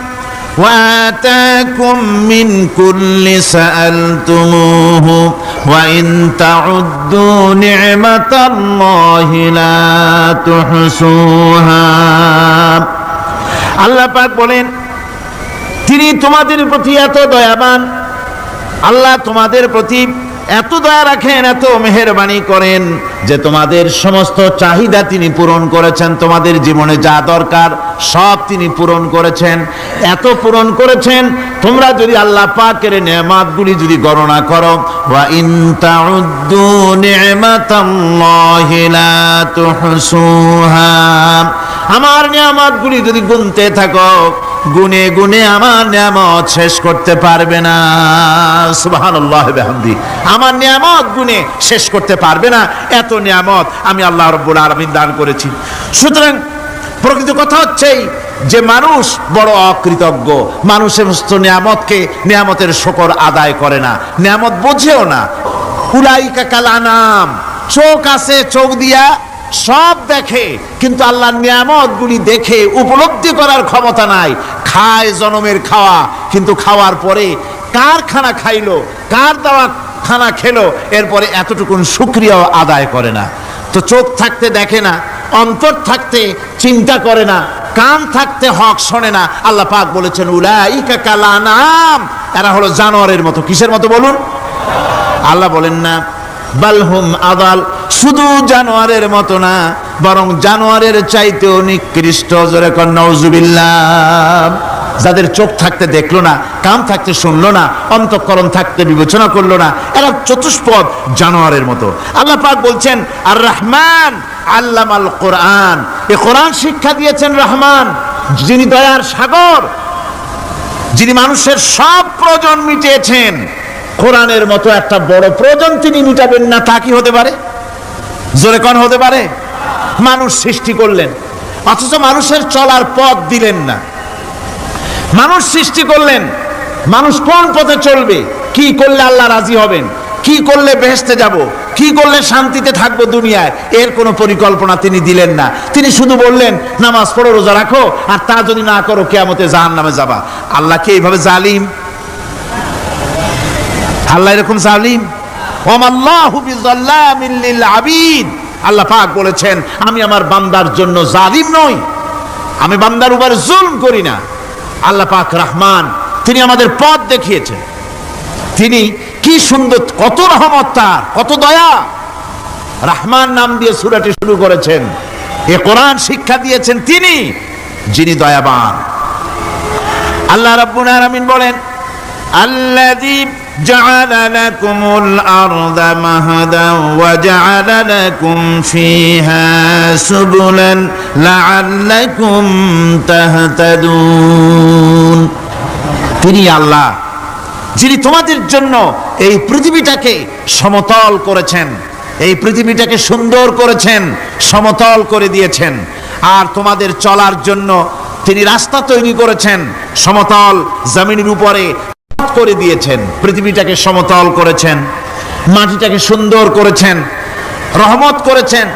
وآتاكم من كل سألتموه وإن تعدوا نعمة الله لا تحصوها। আল্লাহ পাক বলেন, তিনি তোমাদের প্রতি এত দয়াবান, আল্লাহ তোমাদের প্রতি এত দয়া রাখেন, এত মেহেরবানি করেন যে তোমাদের সমস্ত চাহিদা তিনি পূরণ করেছেন। তোমাদের জীবনে যা দরকার সব তিনি পূরণ করেছেন, এত পূরণ করেছেন, তোমরা যদি আল্লাহ পাকের নেয়ামতগুলি যদি গণনা করো, ওয়া ইন তাউদ্দু নি'মাতাল্লাহি লা তুহসুহা, আমার নেয়ামতগুলি যদি গুনতে থাকো, গুনে গুনে আমার নেয়ামত শেষ করতে পারবে না। সুবহানাল্লাহ বিহামদি, আমার নেয়ামত গুনে শেষ করতে পারবে না, এত নেয়ামত আমি আল্লাহ রাব্বুল আলামিন দান করেছি। সুতরাং প্রকৃত কথা হচ্ছে যে মানুষ বড় অকৃতজ্ঞ, মানুষ সমস্ত নেয়ামতকে, নেয়ামতের শুকর আদায় করে না, নেয়ামত বোঝেও না। উলাইকা কাল আনাম, চোখ আছে, চোখ দিয়া সব দেখে, কিন্তু আল্লাহর নিয়ামতগুলি দেখে উপলব্ধি করার ক্ষমতা নাই। খায় জনমের খাওয়া, কিন্তু খাওয়ার পরে কার খানা খাইলো, কার দেওয়া খানা খেলো, এরপরে এতটুকুন শুকরিয়াও আদায় করে না। তো চোখ থাকতে দেখে না, অন্তর থাকতে চিন্তা করে না, কান থাকতে হক শোনে না। আল্লাহ পাক বলেছেন উলাইকা কাল আনআম, এরা হলো জানোয়ারের মতো। কিসের মতো বলুন? আল্লাহ বলেন না বালহুম আদাল, শুধু জানোয়ারের মতো না, বরং জানোয়ারের চাইতেও নিকৃষ্ট। জোরে কর নাউজুবিল্লাহ। যাদের চোখ থাকতে দেখলো না, কান থাকতে শুনলো না, অন্তঃকরণ থাকতে বিবেচনা করলো না, এরা চতুষ্পদ জানোয়ারের মতো। আল্লাহ পাক বলছেন আর রহমান আল্লামাল কোরআন, এই কোরআন শিক্ষা দিয়েছেন রহমান, যিনি দয়ার সাগর, যিনি মানুষের সব প্রয়োজন মিটিয়েছেন। কোরআনের মতো একটা বড় প্রয়োজন তিনি মিটাবেন না, তা কি হতে পারে? জোরে কোন হতে পারে? মানুষ সৃষ্টি করলেন, অথচ মানুষের চলার পথ দিলেন না। মানুষ সৃষ্টি করলেন, মানুষ কোন পথে চলবে, কি করলে আল্লাহ রাজি হবেন, কি করলে বেহেশতে যাব, কি করলে শান্তিতে থাকবো দুনিয়ায়, এর কোনো পরিকল্পনা তিনি দিলেন না। তিনি শুধু বললেন নামাজ পড়ো, রোজা রাখো, আর তা যদি না করো কিয়ামতে জাহান্নামে যাবা। আল্লাহ কি এইভাবে জালিম? আল্লাহ এরকম জালিম? ওয়ামাল্লাহু বিযাল্লামিন লিল আবিদ। আল্লাহ পাক বলেছেন আমি আমার বান্দার জন্য জালিম নই, আমি বান্দার উপর জুলম করি না। আল্লাহ পাক রহমান, তিনি আমাদের পথ দেখিয়েছেন। তিনি কি সুন্দর, কত রহমত তার, কত দয়া। রহমান নাম দিয়ে সূরাটি শুরু করেছেন। এই কোরআন শিক্ষা দিয়েছেন তিনি, যিনি দয়াবান। আল্লাহ রাব্বুল আলামিন বলেন আল্লাযী জাআলা লাকুমুল আরদা মাহাদান ওয়া জাআলা লাকুম ফীহা সুবুলান লাআল্লাকুম তাহতাদুন। তিনি আল্লাহ যিনি তোমাদের জন্য এই পৃথিবীটাকে সমতল করেছেন, এই পৃথিবীটাকে সুন্দর করেছেন, সমতল করে দিয়েছেন। আর তোমাদের চলার জন্য তিনি রাস্তা তৈরি করেছেন, সমতল জমিনের উপরে করে দিয়েছেন, পৃথিবীটাকে সমতল করেছেন, মাটিটাকে সুন্দর করেছেন, রহমত করেছেন।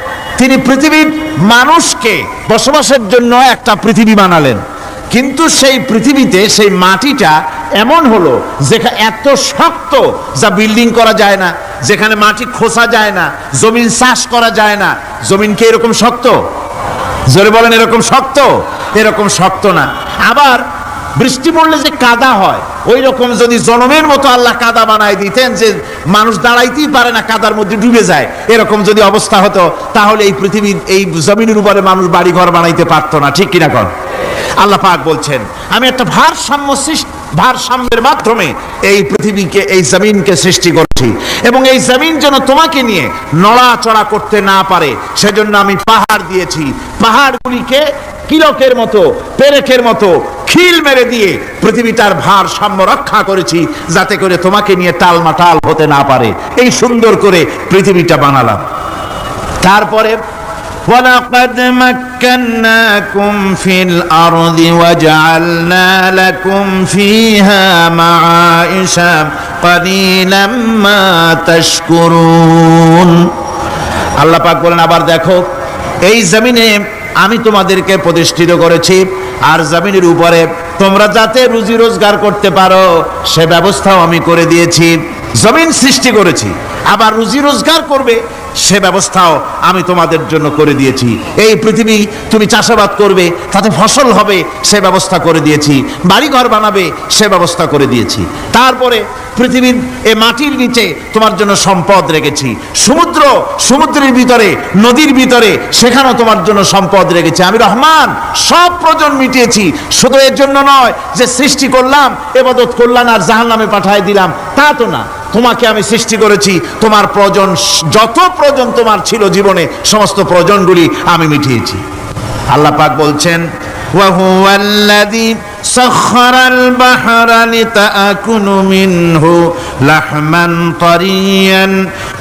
তিনি পৃথিবীর মানুষকে বসবাসের জন্য একটা পৃথিবী বানালেন, কিন্তু সেই পৃথিবীতে সেই মাটিটা এমন হলো যেখানে এত শক্ত যা বিল্ডিং করা যায় না, যেখানে মাটি খোসা যায় না, জমিন চাষ করা যায় না। জমিন কি এরকম শক্ত? জোরে বলেন, এরকম শক্ত? এরকম শক্ত না। আবার বৃষ্টি পড়লে যে কাদা হয়, ওই রকম যদি জনমের মতো আল্লাহ কাদা বানায় দিতেন যে মানুষ দাঁড়াইতেই পারে না, কাদার মধ্যে ডুবে যায়, এরকম যদি অবস্থা হতো, তাহলে এই পৃথিবীর এই জমিনের উপরে মানুষ বাড়ি ঘর বানাইতে পারতো না। ঠিক কিনা কর? আল্লাহ পাক বলছেন আমি একটা ভারসাম্যের মাধ্যমে এই পৃথিবীকে, এই জমিনকে সৃষ্টি করছি, এবং এই জমিন যেন তোমাকে নিয়ে নড়াচড়া করতে না পারে সেজন্য আমি পাহাড় দিয়েছি। পাহাড়গুলিকে কিলকের মতো, পেরেকের মতো খিল মেরে দিয়ে পৃথিবীটার ভারসাম্য রক্ষা করেছি, যাতে করে তোমাকে নিয়ে টালমাটাল হতে না পারে। এই সুন্দর করে পৃথিবীটা বানালাম। তারপরে وَلَقَدْ مَكَّنَّاكُمْ فِي الْأَرْضِ وَجَعَلْنَا لَكُمْ فِيهَا مَعَائِشَ قَلِيلًا مَا تَشْكُرُونَ। আল্লাহ পাক বলেন আবার দেখো, এই জমিনে আমি তোমাদেরকে প্রতিষ্ঠিত করেছি, আর জমিনের উপরে তোমরা যাতে রুজি রোজগার করতে পারো সে ব্যবস্থাও আমি করে দিয়েছি। জমিন সৃষ্টি করেছি, আবার রুজি রোজগার করবে সে ব্যবস্থাও আমি তোমাদের জন্য করে দিয়েছি। এই পৃথিবী তুমি চাষাবাদ করবে, তাতে ফসল হবে সে ব্যবস্থা করে দিয়েছি, বাড়িঘর বানাবে সে ব্যবস্থা করে দিয়েছি। তারপরে পৃথিবীর এই মাটির নিচে তোমার জন্য সম্পদ রেখেছি, সমুদ্রের ভিতরে, নদীর ভিতরে, সেখানেও তোমার জন্য সম্পদ রেখেছি। আমি রহমান, সব প্রয়োজন মিটিয়েছি। শুধু এর জন্য নয় যে সৃষ্টি করলাম, ইবাদত করলাম আর জাহান্নামে পাঠিয়ে দিলাম, তা তো না। তোমাকে আমি সৃষ্টি করেছি, তোমার প্রয়োজন, যত প্রয়োজন তোমার ছিল জীবনে, সমস্ত প্রয়োজনগুলি আমি মিটিয়েছি। আল্লাহ পাক বলছেন وَهُوَ الَّذِي سَخَّرَ الْبَحْرَ لِتَأْكُلُوا مِنْهُ لَحْمًا طَرِيًّا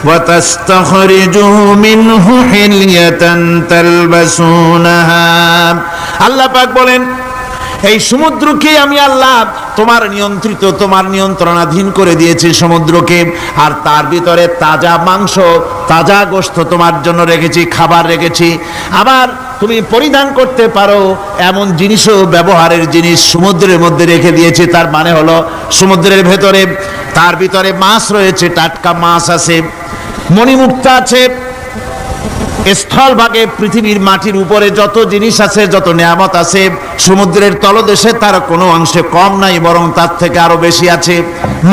وَتَسْتَخْرِجُوا مِنْهُ حِلْيَةً تَلْبَسُونَهَا। আল্লাহ পাক বলেন এই সমুদ্রকে আমি আল্লাহ তোমার নিয়ন্ত্রিত, তোমার নিয়ন্ত্রণাধীন করে দিয়েছি সমুদ্রকে, আর তার ভিতরে তাজা মাংস, তাজা গোশত তোমার জন্য রেখেছি, খাবার রেখেছি। আবার তুমি পরিধান করতে পারো এমন জিনিসও, ব্যবহারের জিনিস সমুদ্রের মধ্যে রেখে দিয়েছি। তার মানে হলো সমুদ্রের ভেতরে তার ভিতরে মাছ রয়েছে, টাটকা মাছ আছে, মণিমুক্তা আছে। স্থলভাগে পৃথিবীর মাটির উপরে যত জিনিস আছে, যত নিয়ামত আছে, সমুদ্রের তলদেশে তার কোনো অংশে কম নাই, বরং তার থেকে আরো বেশি আছে।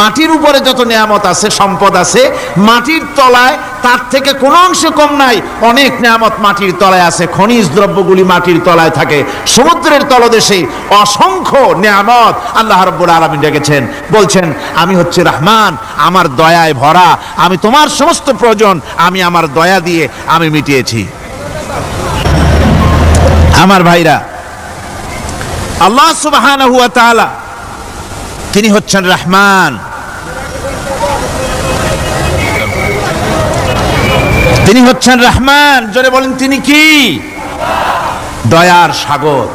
মাটির উপরে যত নিয়ামত আছে, সম্পদ আছে, মাটির তলায় তার থেকে কোনো অংশে কম নাই। অনেক নিয়ামত মাটির তলায় আছে, খনিজ দ্রব্যগুলি মাটির তলায় থাকে। সমুদ্রের তলদেশে অসংখ্য নিয়ামত আল্লাহ রাব্বুল আলামিন রেখেছেন। বলছেন, আমি হচ্ছে রহমান, আমার দয়ায় ভরা, আমি তোমার সমস্ত প্রয়োজন আমি আমার দয়া দিয়ে আমি মিটিয়েছি। আমার ভাইরা, আল্লাহ সুবহানাহু ওয়া তাআলা তিনি হচ্ছেন রহমান, তিনি হচ্ছেন রহমান। জোরে বলেন, তিনি কি? দয়ার সাগর,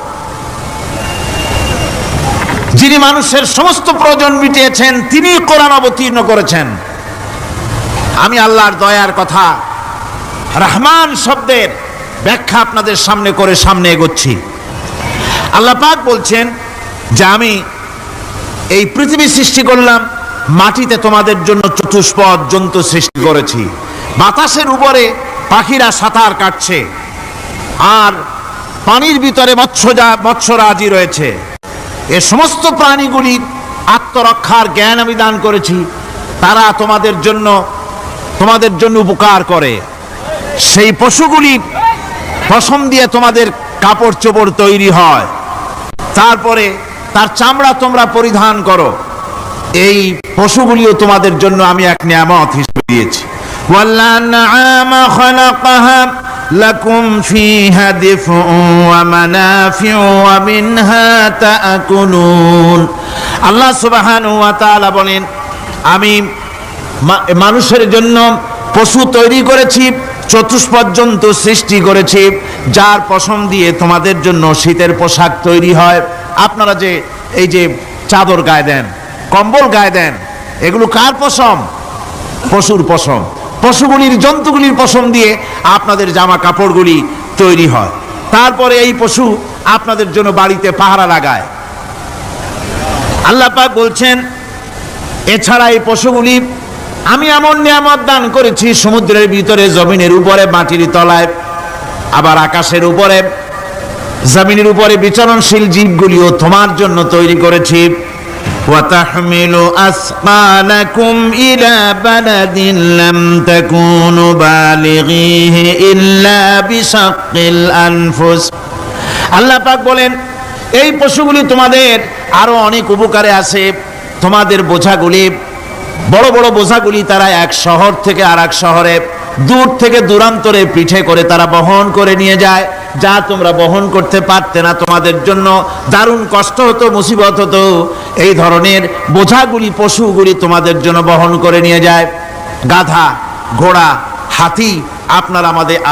যিনি মানুষের সমস্ত প্রয়োজন মিটিয়েছেন, তিনি কোরআন অবতীর্ণ করেছেন। আমি আল্লাহর দয়ার কথা, রহমান শব্দের ব্যাখ্যা আপনাদের সামনে করে সামনে এগোচ্ছি। আল্লাহ পাক বলছেন যে আমি এই পৃথিবী সৃষ্টি করলাম, মাটিতে তোমাদের জন্য চতুষ্পদ জন্তু সৃষ্টি করেছি, বাতাসের উপরে পাখিরা সাঁতার কাটছে, আর পানির ভিতরে মৎস্যরাজি রয়েছে। এ সমস্ত প্রাণীগুলির আত্মরক্ষার জ্ঞান আমি দান করেছি, তারা তোমাদের জন্য উপকার করে। সেই পশুগুলির পশম দিয়ে তোমাদের কাপড় চোপড় তৈরি হয়, তারপরে তার চামড়া তোমরা পরিধান করো। এই পশুগুলিও তোমাদের জন্য আমি এক নিয়ামত হিসেবে দিয়েছি। ওয়াল-আনআমা খালাকাহা লাকুম ফীহা দিফউন ওয়া মানাফিউ ওয়া মিনহা তা'কুলুন। আল্লাহ সুবহানাহু ওয়া তাআলা বলেন, আমি মানুষের জন্য পশু তৈরি করেছি, চতুষ্পদ জন্তু সৃষ্টি করেছি, যার পশম দিয়ে তোমাদের জন্য শীতের পোশাক তৈরি হয়। আপনারা যে এই যে চাদর গায়ে দেন, কম্বল গায়ে দেন, এগুলো কার পশম? পশুর পশম। পশুগুলির, জন্তুগুলির পশম দিয়ে আপনাদের জামা কাপড়গুলি তৈরি হয়। তারপরে এই পশু আপনাদের জন্য বাড়িতে পাহারা লাগায়। আল্লাহ পাক বলছেন, এছাড়া এই পশুগুলি আমি এমন নিয়ামত দান করেছি, সমুদ্রের ভিতরে, জমিনের উপরে, মাটির তলায়, আবার আকাশের উপরে, জমিনের উপরে বিচরণশীল জীবগুলিও তোমার জন্য তৈরি করেছি। وَتَحْمِلُ أَثْقَالَكُمْ إِلَى بَلَدٍ لَّمْ تَكُونُوا بَالِغِيهِ إِلَّا بِشَقِّ الْأَنفُسِ। আল্লাহ পাক বলেন, এই পশুগুলি তোমাদের আরো অনেক উপকারে আছে। তোমাদের বোঝাগুলি, বড় বড় বোঝাগুলি তারা এক শহর থেকে আর এক শহরে, দূর থেকে দূরান্তরে পিঠে করে তারা বহন করে নিয়ে যায়, যা তোমরা বহন করতে পারতে না। তোমাদের জন্য দারুণ কষ্ট হতো, মুসিবত হতো। এই ধরনের বোঝাগুলি, পশুগুলি তোমাদের জন্য বহন করে নিয়ে যায়। গাধা, ঘোড়া, হাতি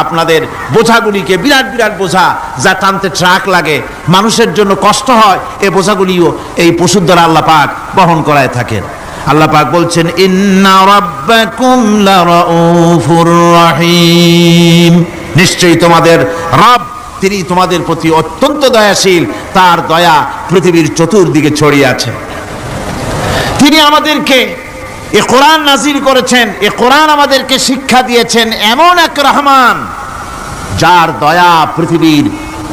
আপনাদের বোঝাগুলিকে, বিরাট বিরাট বোঝা যা টানতে ট্রাক লাগে, মানুষের জন্য কষ্ট হয়, এই বোঝাগুলিও এই পশুর দ্বারা আল্লাহ পাক বহন করায় থাকেন। আল্লাহ পাক বলছেন, ইন্না রাব্বাকুম লারাউফুর রহিম। নিশ্চয়ই তোমাদের রব, তিনি তোমাদের প্রতি অত্যন্ত দয়াশীল, তার দয়া পৃথিবীর চতুর্দিকে ছড়িয়ে আছে। তিনি আমাদেরকে এ কোরআন নাজিল করেছেন, এ কোরআন আমাদেরকে শিক্ষা দিয়েছেন এমন এক রহমান, যার দয়া পৃথিবীর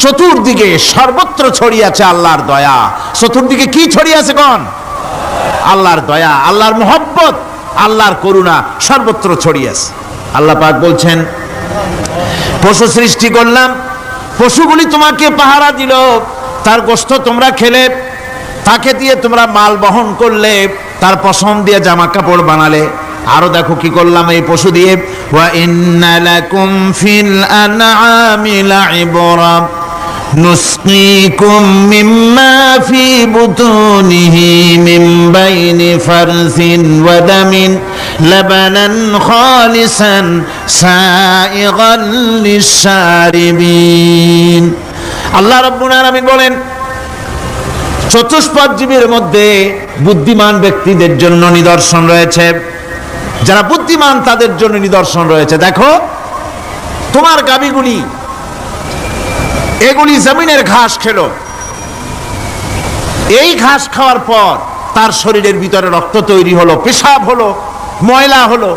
চতুর্দিকে সর্বত্র ছড়িয়ে আছে। আল্লাহর দয়া চতুর্দিকে কি ছড়িয়ে আছে? কোন? আল্লাহর দয়া, আল্লাহর মোহব্বত, আল্লাহর করুণা সর্বত্র ছড়িয়ে আছে। আল্লাহ পাক বলছেন, পশু সৃষ্টি করলাম, পশুগুলি তোমাকে পাহারা দিল, তার গোশত তোমরা খেলে, তাকে দিয়ে তোমরা মাল বহন করলে, তার পশম দিয়ে জামা কাপড় বানালে। আরো দেখো কি করলাম এই পশু দিয়ে, ওয়া ইন্না লাকুম ফিল আনআমি লাইবরা নুসকিকুম মিম্মা ফি বুতুনিহি মিন বাইনি ফারসিন ওয়া দামিন লাবানান খালিসান সাইগান লিশ-শারিবিন। আল্লাহ রাব্বুল আলামিন বলেন, চতুষ্পদ জীবের মধ্যে বুদ্ধিমান ব্যক্তিদের জন্য নিদর্শন রয়েছে। যারা বুদ্ধিমান তাদের জন্য নিদর্শন রয়েছে। দেখো, তোমার গাভীগুলি, এগুলি জমিনের ঘাস খেলো, এই ঘাস খাওয়ার পর তার শরীরের ভিতরে রক্ত তৈরি হলো, পেশাব হলো, ময়লা হলো,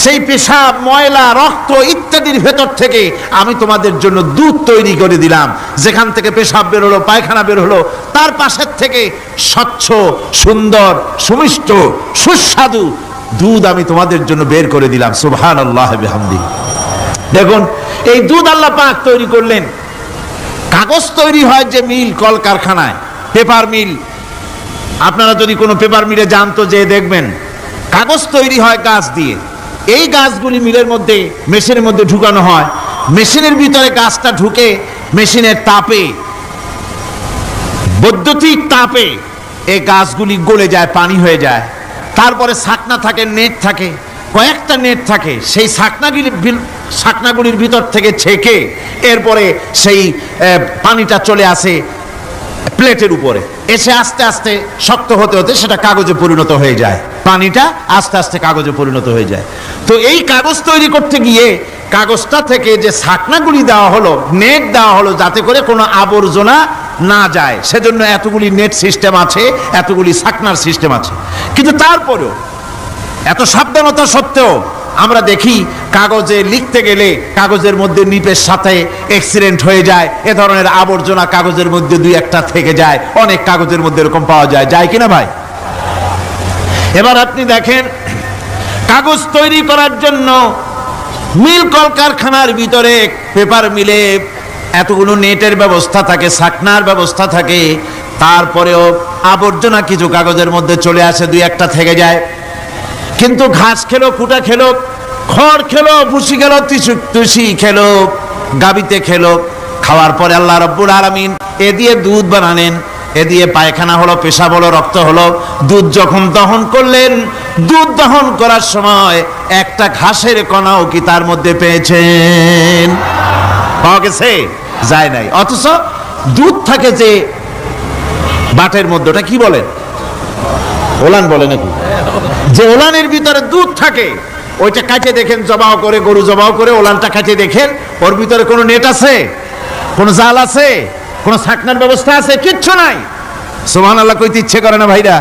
সেই পেশাব, ময়লা, রক্ত ইত্যাদির ভেতর থেকে আমি তোমাদের জন্য দুধ তৈরি করে দিলাম। যেখান থেকে পেশাব বের হলো, পায়খানা বের হলো, তার পাশের থেকে স্বচ্ছ, সুন্দর, সুমিষ্ট, সুস্বাদু দুধ আমি তোমাদের জন্য বের করে দিলাম। সুবহানাল্লাহ বিহামদিহি। দেখুন, এই দুধ আল্লাহ পাক তৈরি করলেন। কাগজ তৈরি হয় যে মিল, কলকারখানায়, পেপার মিল। আপনারা যদি কোনো পেপার মিলে যান তো যে দেখবেন কাগজ তৈরি হয় গাছ দিয়ে। এই গাছগুলি মিলের মধ্যে, মেশিনের মধ্যে ঢুকানো হয়। মেশিনের ভিতরে গাছটা ঢুকে মেশিনের তাপে, বৈদ্যুতিক তাপে এই গাছগুলি গলে যায়, পানি হয়ে যায়। তারপরে ছাকনা থাকে, নেট থাকে, কয়েকটা নেট থাকে। সেই ছাকনাগুলির ভিতর থেকে ছেঁকে এরপরে সেই পানিটা চলে আসে প্লেটের উপরে, এসে আস্তে আস্তে শক্ত হতে হতে সেটা কাগজে পরিণত হয়ে যায়। পানিটা আস্তে আস্তে কাগজে পরিণত হয়ে যায়। তো এই কাগজ তৈরি করতে গিয়ে কাগজটা থেকে যে ছাকনাগুলি দেওয়া হলো, নেট দেওয়া হলো, যাতে করে কোনো আবর্জনা না যায়, সেজন্য এতগুলি নেট সিস্টেম আছে, এতগুলি ছাকনার সিস্টেম আছে। কিন্তু তারপরেও, এত সাবধানতা সত্ত্বেও আমরা দেখি কাগজে লিখতে গেলে কাগজের মধ্যে নিপের সাথে অ্যাক্সিডেন্ট হয়ে যায়। এ ধরনের আবর্জনা কাগজের মধ্যে দুই একটা থেকে যায়। অনেক কাগজের মধ্যে এরকম পাওয়া যায়, যায় কিনা ভাই? এবার আপনি দেখেন, কাগজ তৈরি করার জন্য মিল কলকারখানার ভিতরে, পেপার মিলে এতগুলো নেটের ব্যবস্থা থাকে, ছাকনার ব্যবস্থা থাকে। তারপরেও আবর্জনা কিছু কাগজের মধ্যে চলে আসে, দুই একটা থেকে যায়। কিন্তু ঘাস খেলো, কুটা খেলো, খড় খেলো, ভুসি খেলো, তুষি খেলো, গাবিতে খেলো, খাওয়ার পরে আল্লাহ রাব্বুল আলামিন এ দিয়ে দুধ বানালেন। এ দিয়ে পায়খানা হলো, পেশাব হলো, রক্ত হলো। দুধ যখন দহন করলেন, দুধ দহন করার সময় একটা ঘাসের কণাও কি তার মধ্যে পেয়েছেন? পাওয়া গেছে? যায় নাই। অথচ দুধ থাকে যে বাটের মধ্যে, ওটা কি বলেন? ওলান বলে নাকি? যে ওলানের ভিতরে দুধ থাকে, ওইটা কাটে দেখেন, জবাও করে, গরু জবাও করে ওলানটা কাটে দেখেন, ওর ভিতরে কোনো নেট আছে, কোনো জাল আছে, কোনো ছাকনার ব্যবস্থা আছে? কিচ্ছু নাই। সুবহানাল্লাহ কইতে ইচ্ছে করে না ভাইরা?